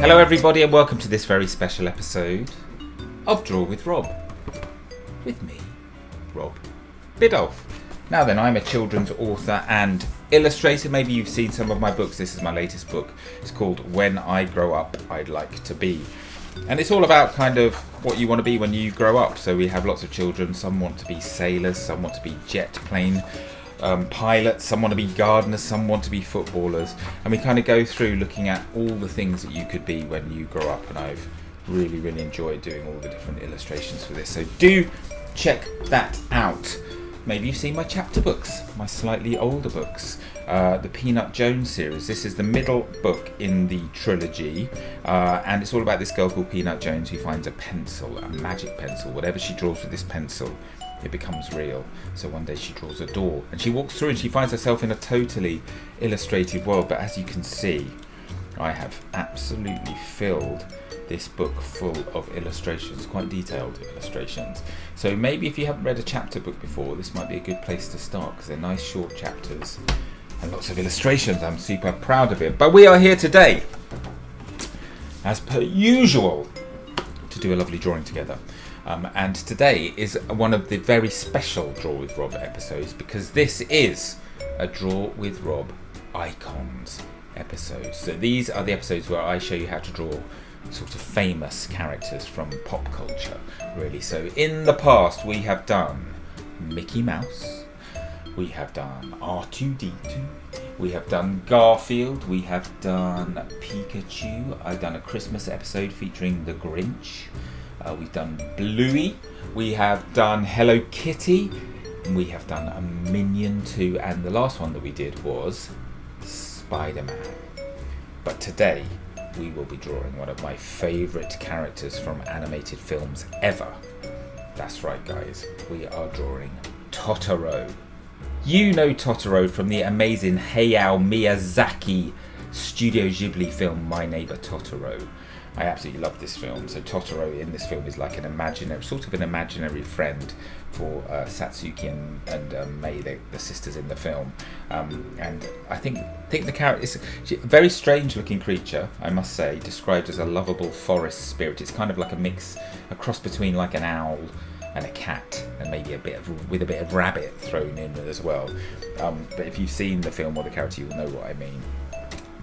Hello everybody and welcome to this very special episode of Draw with Rob. With me, Rob Biddulph. Now then, I'm a children's author and illustrator. Maybe you've seen some of my books. This is my latest book. It's called When I Grow Up, I'd Like to Be. And it's all about kind of what you want to be when you grow up. So we have lots of children. Some want to be sailors, some want to be jet plane pilots, some want to be gardeners, some want to be footballers, and we kind of go through looking at all the things that you could be when you grow up, and I've really enjoyed doing all the different illustrations for this, so do check that out. Maybe you've seen my chapter books, my slightly older books, the Peanut Jones series. This is the middle book in the trilogy, and it's all about this girl called Peanut Jones who finds a pencil, a magic pencil. Whatever she draws with this pencil, it becomes real. So one day she draws a door and she walks through and she finds herself in a totally illustrated world. But as you can see, I have absolutely filled this book full of illustrations, quite detailed illustrations. So maybe if you haven't read a chapter book before, this might be a good place to start, because they're nice short chapters and lots of illustrations. I'm super proud of it. But we are here today, as per usual, to do a lovely drawing together. And today is one of the very special Draw with Rob episodes, because this is a Draw with Rob Icons episode. So these are the episodes where I show you how to draw sort of famous characters from pop culture, really. So in the past we have done Mickey Mouse, we have done R2-D2, we have done Garfield, we have done Pikachu, I've done a Christmas episode featuring the Grinch. We've done Bluey, we have done Hello Kitty, and we have done a Minion too, and the last one that we did was Spider-Man. But today we will be drawing one of my favourite characters from animated films ever. That's right guys, we are drawing Totoro. You know Totoro from the amazing Hayao Miyazaki Studio Ghibli film My Neighbor Totoro. I absolutely love this film. So Totoro in this film is like an imaginary friend for Satsuki and Mei, the sisters in the film. And I think the character is a very strange looking creature, I must say, described as a lovable forest spirit. It's kind of like a cross between like an owl and a cat, and maybe with a bit of rabbit thrown in as well. But if you've seen the film or the character, you'll know what I mean.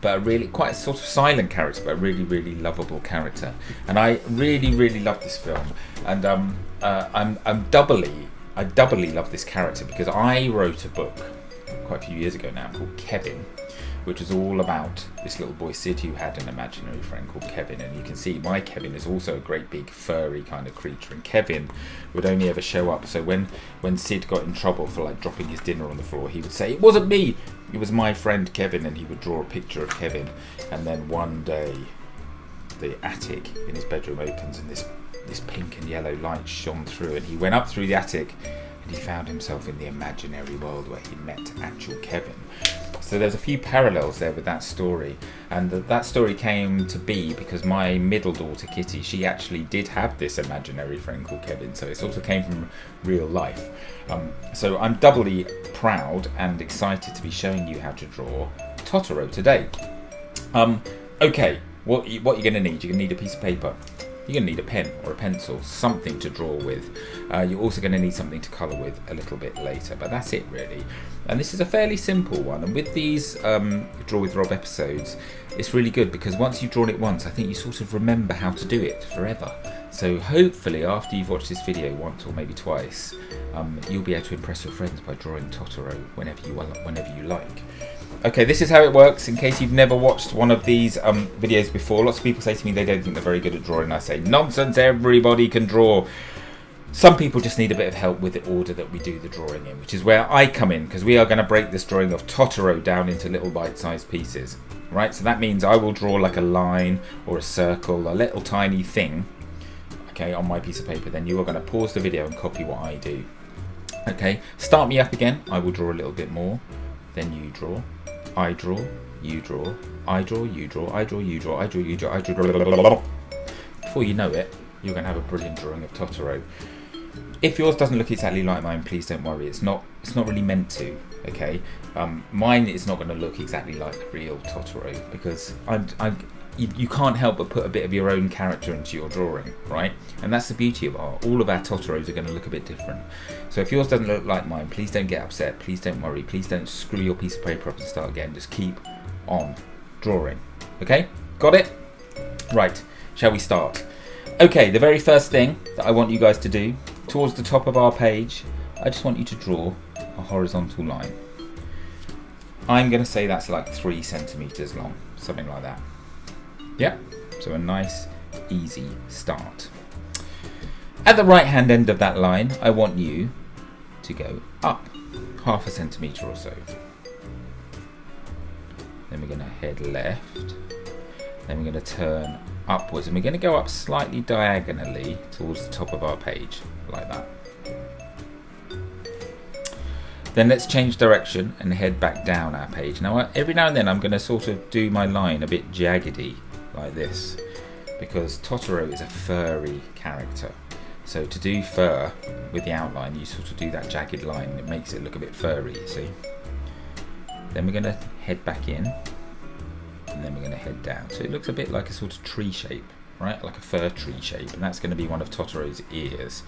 But a really quite a sort of silent character, but a really lovable character, and I really love this film. And I doubly love this character because I wrote a book quite a few years ago now called Kevin, which was all about this little boy Sid who had an imaginary friend called Kevin. And you can see my Kevin is also a great big furry kind of creature, and Kevin would only ever show up. So when Sid got in trouble for like dropping his dinner on the floor, he would say, "It wasn't me, it was my friend Kevin," and he would draw a picture of Kevin. And then one day the attic in his bedroom opens and this pink and yellow light shone through, and he went up through the attic and he found himself in the imaginary world where he met actual Kevin. So there's a few parallels there with that story, and that story came to be because my middle daughter Kitty, she actually did have this imaginary friend called Kevin, so it sort of came from real life. So I'm doubly proud and excited to be showing you how to draw Totoro today. Okay, what you're going to need? You're going to need a piece of paper. You're going to need a pen or a pencil, something to draw with. You're also going to need something to colour with a little bit later, but that's it really. And this is a fairly simple one, and with these Draw with Rob episodes, it's really good because once you've drawn it once, I think you sort of remember how to do it forever. So hopefully after you've watched this video once or maybe twice, you'll be able to impress your friends by drawing Totoro whenever you like. Okay, this is how it works in case you've never watched one of these videos before. Lots of people say to me they don't think they're very good at drawing. I say, nonsense, everybody can draw. Some people just need a bit of help with the order that we do the drawing in, which is where I come in, because we are going to break this drawing of Totoro down into little bite-sized pieces. Right, so that means I will draw like a line or a circle, a little tiny thing, okay, on my piece of paper. Then you are going to pause the video and copy what I do. Okay, start me up again. I will draw a little bit more, then you draw. I draw, you draw, I draw, you draw, I draw, you draw, I draw, you draw, I draw. Before you know it, you're going to have a brilliant drawing of Totoro. If yours doesn't look exactly like mine, please don't worry. It's not really meant to. Okay, mine is not going to look exactly like real Totoro because you can't help but put a bit of your own character into your drawing, right? And that's the beauty of art. All of our Totoros are going to look a bit different. So if yours doesn't look like mine, please don't get upset, please don't worry, please don't screw your piece of paper up and start again. Just keep on drawing. Okay, got it? Right, shall we start? Okay, the very first thing that I want you guys to do, towards the top of our page, I just want you to draw a horizontal line. I'm going to say that's like 3 centimeters long, something like that. Yeah, so a nice, easy start. At the right hand end of that line, I want you to go up 0.5 centimetre or so. Then we're going to head left. Then we're going to turn upwards, and we're going to go up slightly diagonally towards the top of our page, like that. Then let's change direction and head back down our page. Now, every now and then I'm going to sort of do my line a bit jaggedy, like this, because Totoro is a furry character. So to do fur with the outline, you sort of do that jagged line, and it makes it look a bit furry, you see. Then we're going to head back in, and then we're going to head down. So it looks a bit like a sort of tree shape, right? Like a fir tree shape, and that's going to be one of Totoro's ears.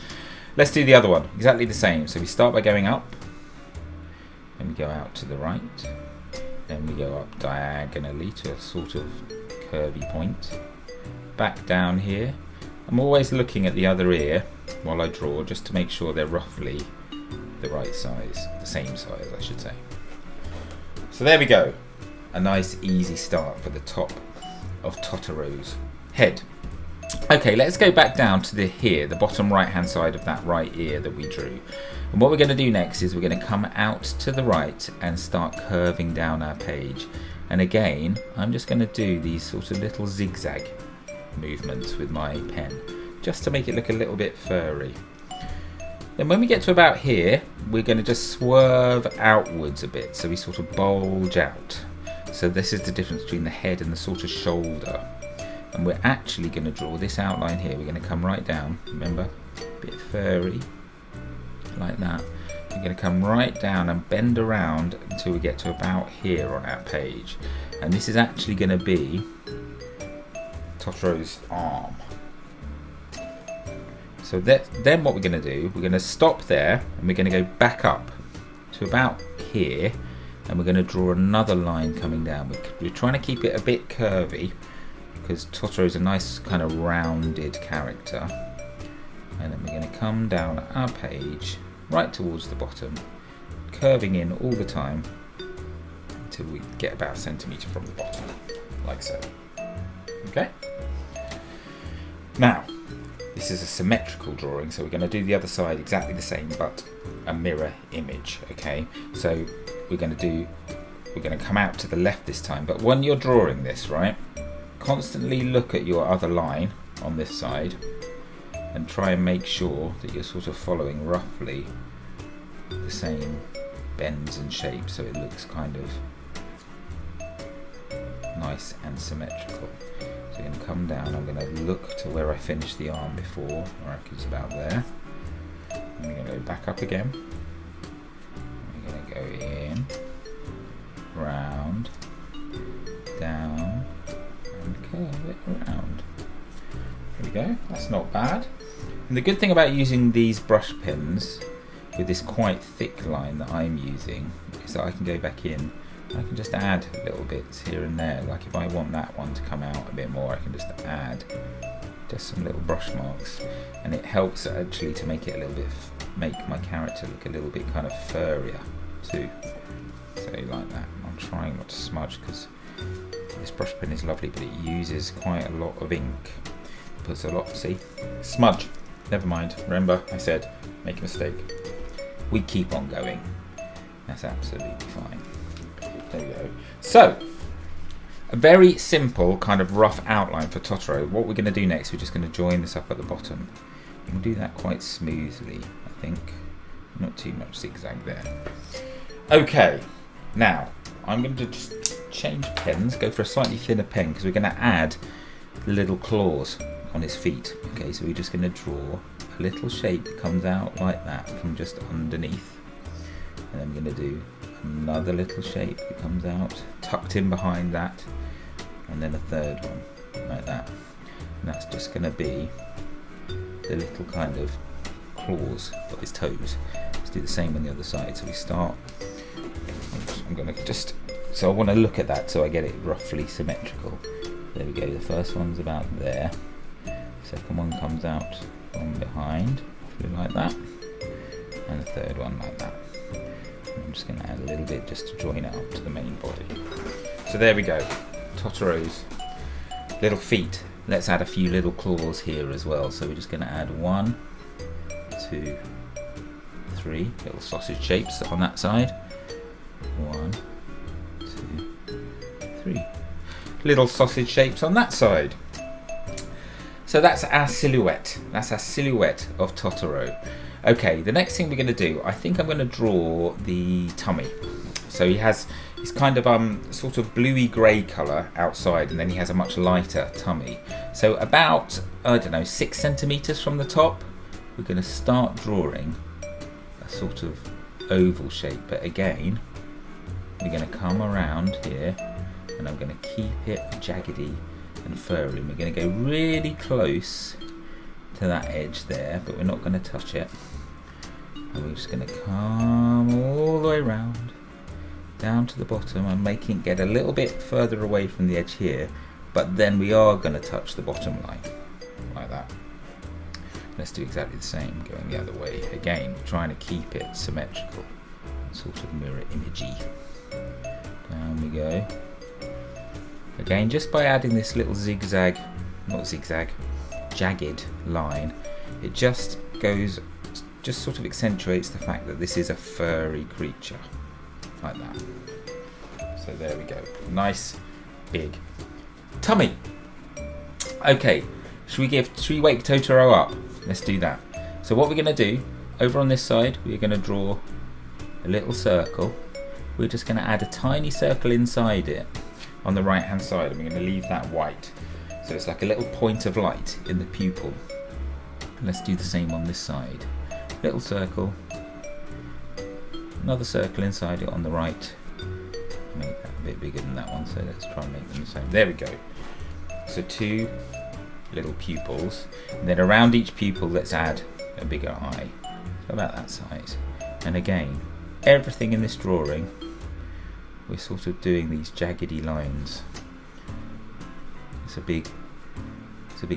Let's do the other one, exactly the same. So we start by going up, and we go out to the right, then we go up diagonally to a sort of curvy point, back down here. I'm always looking at the other ear while I draw, just to make sure they're roughly the right size, the same size I should say. So there we go, a nice easy start for the top of Totoro's head. Okay, let's go back down to the bottom right hand side of that right ear that we drew. And what we're going to do next is we're going to come out to the right and start curving down our page. And again, I'm just going to do these sort of little zigzag movements with my pen, just to make it look a little bit furry. Then when we get to about here, we're going to just swerve outwards a bit, so we sort of bulge out. So this is the difference between the head and the sort of shoulder. And we're actually going to draw this outline here. We're going to come right down, remember, a bit furry, like that. We're going to come right down and bend around until we get to about here on our page. And this is actually going to be Totoro's arm. So then what we're going to do, we're going to stop there, and we're going to go back up to about here, and we're going to draw another line coming down. We're trying to keep it a bit curvy, because Totoro is a nice kind of rounded character. And then we're going to come down our page right towards the bottom, curving in all the time until we get about a centimetre from the bottom, like so. Okay? Now, this is a symmetrical drawing, so we're going to do the other side exactly the same, but a mirror image. Okay? So we're going to come out to the left this time, but when you're drawing this, right, constantly look at your other line on this side and try and make sure that you're sort of following roughly the same bends and shapes, so it looks kind of nice and symmetrical. So you're going to come down, I'm going to look to where I finished the arm before, I reckon it's about there. And we're going to go back up again. We're going to go in, round, down, and curve it around. There we go, that's not bad. And the good thing about using these brush pens with this quite thick line that I'm using is that I can go back in, I can just add little bits here and there. Like if I want that one to come out a bit more, I can just add just some little brush marks, and it helps actually to make it a little bit, make my character look a little bit kind of furrier too. So like that. I'm trying not to smudge because this brush pen is lovely, but it uses quite a lot of ink. Puts a lot, see? Smudge. Never mind. Remember, I said, make a mistake. We keep on going. That's absolutely fine. There we go. So, a very simple kind of rough outline for Totoro. What we're going to do next, we're just going to join this up at the bottom. You can do that quite smoothly, I think. Not too much zigzag there. Okay, now, I'm going to just change pens, go for a slightly thinner pen, because we're going to add the little claws on his feet. Okay, so we're just going to draw a little shape that comes out like that from just underneath. And then we're going to do another little shape that comes out tucked in behind that, and then a third one. like that. And that's just going to be the little kind of claws of his toes. Let's do the same on the other side. So we start, I'm going to just, so I want to look at that so I get it roughly symmetrical. There we go, the first one's about there. Second one comes out from behind, like that. And the third one like that. I'm just going to add a little bit just to join it up to the main body. So there we go, Totoro's little feet. Let's add a few little claws here as well. So we're just going to add 1, 2, 3 little sausage shapes on that side. 1, 2, 3 little sausage shapes on that side. So that's our silhouette. That's our silhouette of Totoro. Okay, the next thing we're going to do, I think I'm going to draw the tummy. So he's kind of sort of bluey grey colour outside, and then he has a much lighter tummy. So about, I don't know, 6 centimetres from the top, we're going to start drawing a sort of oval shape. But again, we're going to come around here, and I'm going to keep it jaggedy and furry. We're going to go really close to that edge there, but we're not going to touch it. And we're just going to come all the way around down to the bottom and making it get a little bit further away from the edge here, but then we are going to touch the bottom line like that. Let's do exactly the same going the other way. Again, trying to keep it symmetrical, sort of mirror imagey. Down we go. Again, just by adding this little zigzag, not zigzag, jagged line, it just sort of accentuates the fact that this is a furry creature, like that. So there we go, nice big tummy. Okay, should we wake Totoro up? Let's do that. So what we're going to do, over on this side, we're going to draw a little circle. We're just going to add a tiny circle inside it on the right hand side, and we're going to leave that white. So it's like a little point of light in the pupil. And let's do the same on this side. Little circle, another circle inside it on the right. Make that a bit bigger than that one, so let's try and make them the same. There we go. So 2 little pupils, and then around each pupil let's add a bigger eye, so about that size. And again, everything in this drawing, we're sort of doing these jaggedy lines. It's a big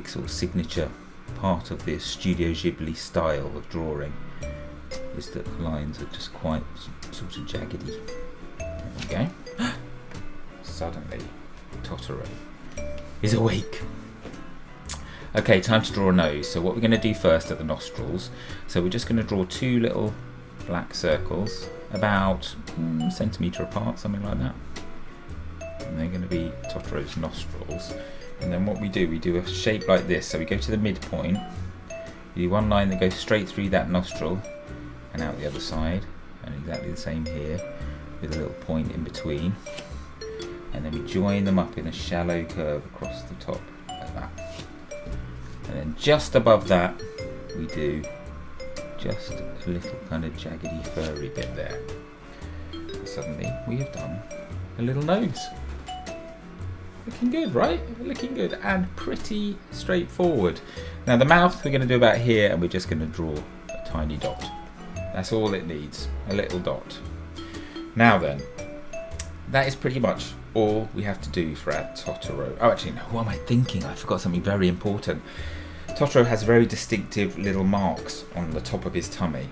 sort of signature part of this Studio Ghibli style of drawing, is that the lines are just quite sort of jaggedy. There we go. Suddenly, Totoro is awake. Okay, time to draw a nose. So what we're going to do first are the nostrils. So we're just going to draw 2 little black circles, about a centimetre apart, something like that. And they're going to be Totoro's nostrils. And then what we do a shape like this. So we go to the midpoint, we do one line that goes straight through that nostril and out the other side, and exactly the same here with a little point in between. And then we join them up in a shallow curve across the top like that. And then just above that we do just a little kind of jaggedy furry bit there. And suddenly we have done a little nose. Looking good, right? Looking good and pretty straightforward. Now the mouth we're going to do about here, and we're just going to draw a tiny dot. That's all it needs, a little dot. Now then, that is pretty much all we have to do for our Totoro. Oh, actually, no, what am I thinking? I forgot something very important. Totoro has very distinctive little marks on the top of his tummy.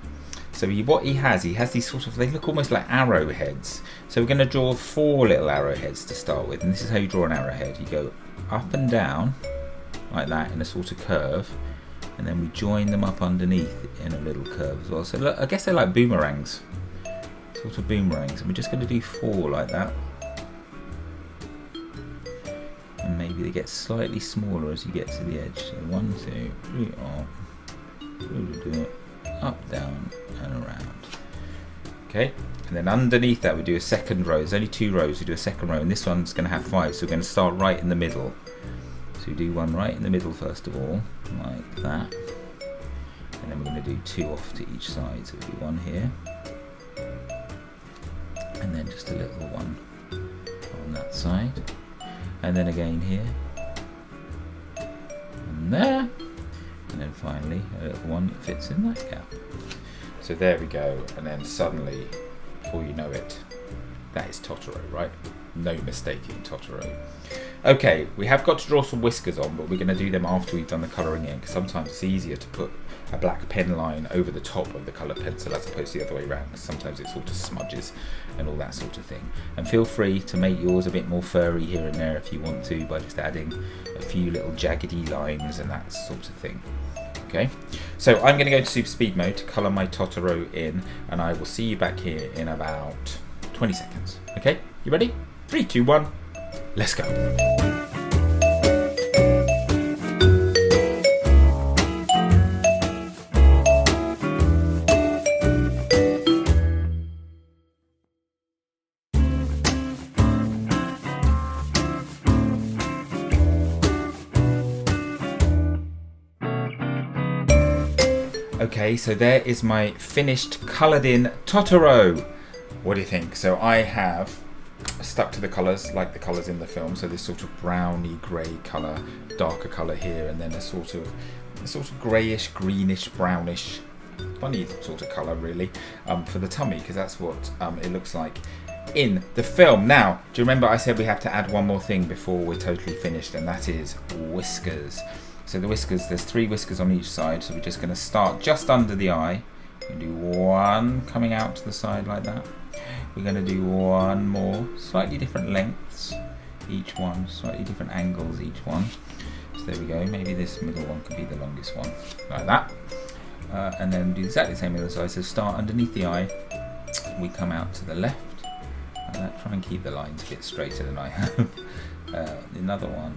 So what he has these sort of, they look almost like arrowheads. So we're going to draw 4 little arrowheads to start with, and this is how you draw an arrowhead. You go up and down like that in a sort of curve, and then we join them up underneath in a little curve as well. So look, I guess they're like boomerangs, sort of boomerangs, and we're just going to do 4 like that. And maybe they get slightly smaller as you get to the edge. So 1, 2, 3, up, down, and around. Okay, and then underneath that we do a second row. There's only 2 rows, we do a second row, and this one's going to have 5, so we're going to start right in the middle. So we do one right in the middle first of all, like that, and then we're going to do 2 off to each side. So we do 1 here, and then just a little one on that side, and then again here, one there, and then finally a little one that fits in that gap. So there we go, and then suddenly, before you know it, that is Totoro, right? No mistaking Totoro. Okay, we have got to draw some whiskers on, but we're going to do them after we've done the colouring in, because sometimes it's easier to put a black pen line over the top of the coloured pencil as opposed to the other way around, because sometimes it sort of smudges and all that sort of thing. And feel free to make yours a bit more furry here and there if you want to, by just adding a few little jaggedy lines and that sort of thing. Okay, so I'm going to go to super speed mode to colour my Totoro in, and I will see you back here in about 20 seconds. Okay, you ready? 3, 2, 1, let's go. Okay, so there is my finished coloured in Totoro. What do you think? So I have stuck to the colours like the colours in the film, so this sort of browny grey colour, darker colour here, and then a sort of greyish, greenish, brownish, funny sort of colour really, for the tummy, because that's what it looks like in the film. Now, do you remember I said we have to add one more thing before we're totally finished, and that is whiskers. So the whiskers, there's 3 whiskers on each side, so we're just going to start just under the eye. We're going to do one coming out to the side like that. We're going to do one more, slightly different lengths, each one, slightly different angles each one. So there we go, maybe this middle one could be the longest one, like that. And then do exactly the same on the other side, so start underneath the eye, we come out to the left, like that. Try and keep the lines a bit straighter than I have. Another one,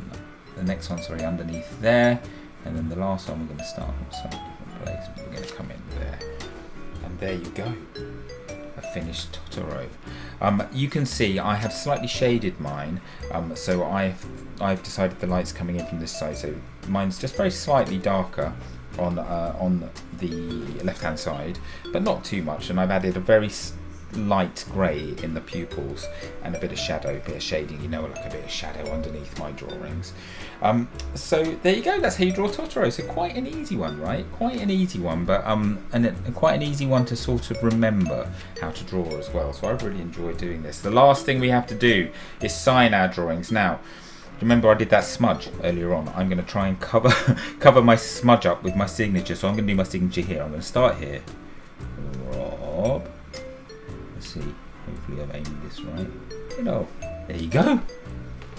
the next one, sorry, underneath there, and then the last one we're going to start from a slightly different place, but we're going to come in there. And there you go. A finished Totoro. You can see I have slightly shaded mine, so I've decided the light's coming in from this side, so mine's just very slightly darker on the left hand side, but not too much, and I've added a very light grey in the pupils and a bit of shadow, a bit of shading, like a bit of shadow underneath my drawings. So there you go, that's how you draw Totoro. So quite an easy one, right? Quite an easy one, but and quite an easy one to sort of remember how to draw as well. So I've really enjoyed doing this. The last thing we have to do is sign our drawings. Now, remember I did that smudge earlier on. I'm going to try and cover my smudge up with my signature. So I'm going to do my signature here. I'm going to start here. Rob. Let's see. Hopefully I've aimed this right. There you go.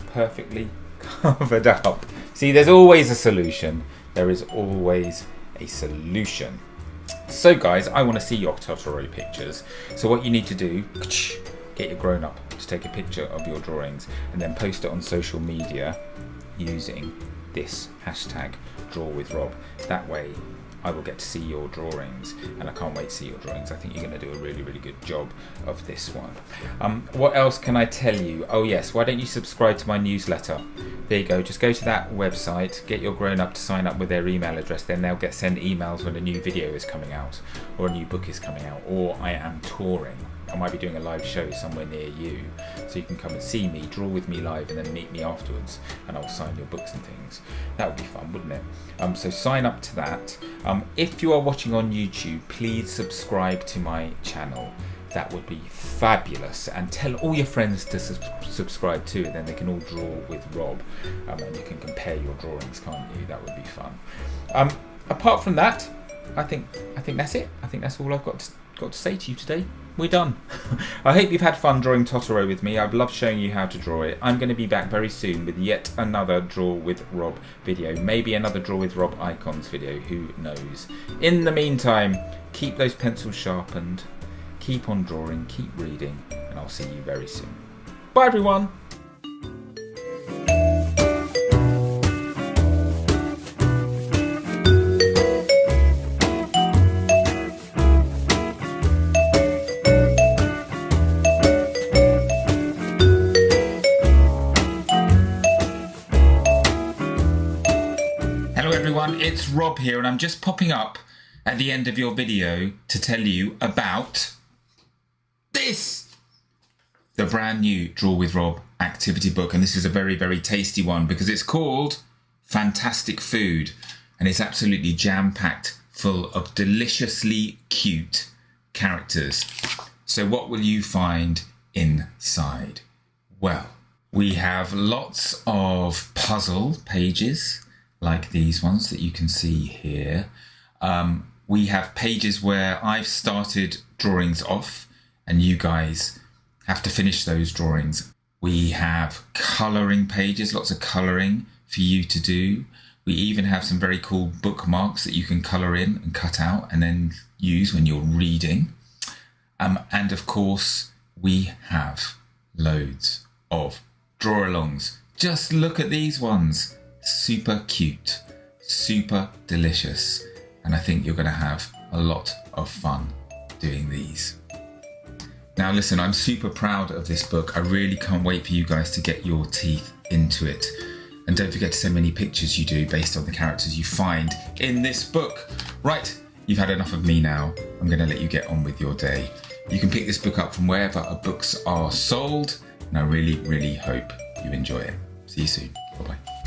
Perfectly covered up. See, there's always a solution. There is always a solution. So guys, I want to see your Totoro pictures. So what you need to do, get your grown up to take a picture of your drawings and then post it on social media using this hashtag #DrawWithRob. That way I will get to see your drawings, and I can't wait to see your drawings. I think you're going to do a really, really good job of this one. What else can I tell you? Oh yes, why don't you subscribe to my newsletter? There you go, just go to that website, get your grown up to sign up with their email address, then they'll get sent emails when a new video is coming out, or a new book is coming out, or I am touring. I might be doing a live show somewhere near you, so you can come and see me, draw with me live, and then meet me afterwards, and I'll sign your books and things. That would be fun, wouldn't it? So sign up to that. If you are watching on YouTube, please subscribe to my channel. That would be fabulous, and tell all your friends to subscribe too, and then they can all draw with Rob, and you can compare your drawings, can't you? That would be fun. Apart from that, I think that's it. I think that's all I've got to say to you today. We're done. I hope you've had fun drawing Totoro with me. I've loved showing you how to draw it. I'm going to be back very soon with yet another Draw with Rob video. Maybe another Draw with Rob icons video. Who knows? In the meantime, keep those pencils sharpened. Keep on drawing. Keep reading. And I'll see you very soon. Bye everyone. It's Rob here, and I'm just popping up at the end of your video to tell you about this, the brand new Draw with Rob activity book. And this is a very, very tasty one because it's called fantastic food, and it's absolutely jam-packed full of deliciously cute characters. So what will you find inside? Well, we have lots of puzzle pages like these ones that you can see here. We have pages where I've started drawings off and you guys have to finish those drawings. We have colouring pages, lots of colouring for you to do. We even have some very cool bookmarks that you can colour in and cut out and then use when you're reading. And of course, we have loads of draw-alongs. Just look at these ones. Super cute, super delicious. And I think you're going to have a lot of fun doing these. Now listen, I'm super proud of this book. I really can't wait for you guys to get your teeth into it. And don't forget to send me any pictures you do based on the characters you find in this book. Right, you've had enough of me now. I'm going to let you get on with your day. You can pick this book up from wherever books are sold. And I really, really hope you enjoy it. See you soon. Bye-bye.